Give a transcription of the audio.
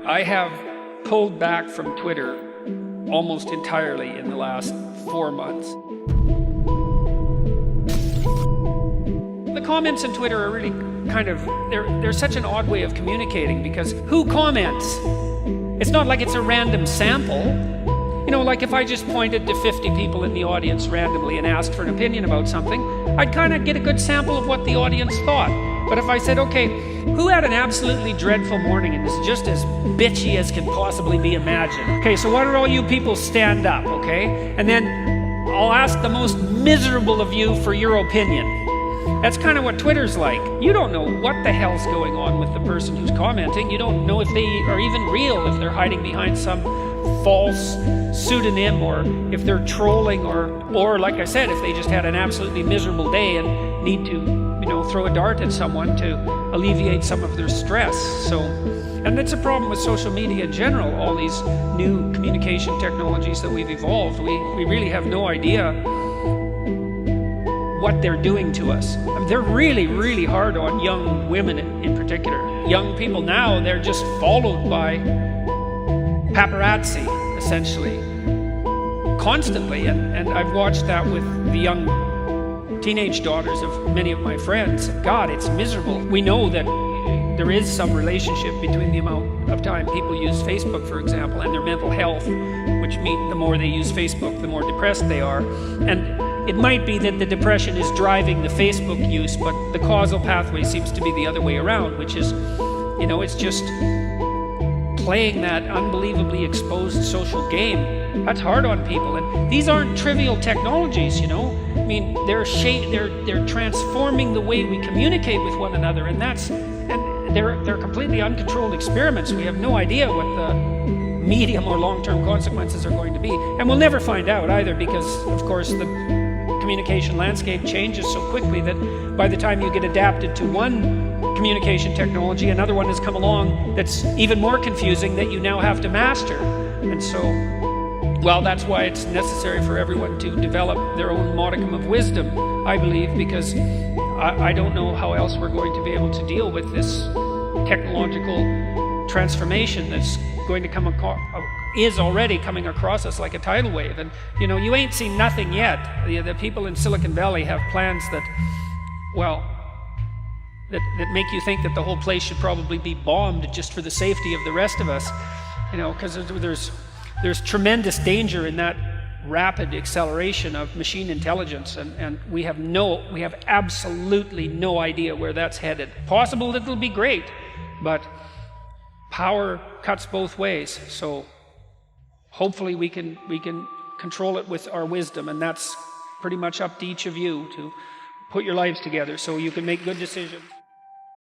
I have pulled back from Twitter almost entirely in the last 4 months. The comments on Twitter are really kind of, they're such an odd way of communicating, because who comments? It's not like it's a random sample. You know, like if I just pointed to 50 people in the audience randomly and asked for an opinion about something, I'd kind of get a good sample of what the audience thought. But if I said, okay, who had an absolutely dreadful morning and is just as bitchy as can possibly be imagined? Okay, so why don't all you people stand up, okay? And then I'll ask the most miserable of you for your opinion. That's kind of what Twitter's like. You don't know what the hell's going on with the person who's commenting. You don't know if they are even real, if they're hiding behind some false pseudonym, or if they're trolling, or like I said, if they just had an absolutely miserable day and need to, you know, throw a dart at someone to alleviate some of their stress. So, and that's a problem with social media in general, all these new communication technologies that we've evolved. We really have no idea what they're doing to us. I mean, they're really, really hard on young women in particular. Young people now, they're just followed by paparazzi, essentially, constantly. And I've watched that with the young teenage daughters of many of my friends. God, it's miserable. We know that there is some relationship between the amount of time people use Facebook, for example, and their mental health, which means the more they use Facebook, the more depressed they are. And it might be that the depression is driving the Facebook use, but the causal pathway seems to be the other way around, which is, you know, it's just playing that unbelievably exposed social game. That's hard on people. And these aren't trivial technologies, you know. I mean, they're transforming the way we communicate with one another, and they're completely uncontrolled experiments. We have no idea what the medium or long-term consequences are going to be, and we'll never find out either, because of course the communication landscape changes so quickly that by the time you get adapted to one communication technology, another one has come along that's even more confusing that you now have to master. And so, well, that's why it's necessary for everyone to develop their own modicum of wisdom, I believe, because I don't know how else we're going to be able to deal with this technological transformation that's going to come across, is already coming across us like a tidal wave. And you know, you ain't seen nothing yet. The people in Silicon Valley have plans that, well, that make you think that the whole place should probably be bombed just for the safety of the rest of us. You know, because there's tremendous danger in that rapid acceleration of machine intelligence, and we have absolutely no idea where that's headed. Possible that it'll be great, but power cuts both ways. So hopefully we can control it with our wisdom, and that's pretty much up to each of you to put your lives together so you can make good decisions.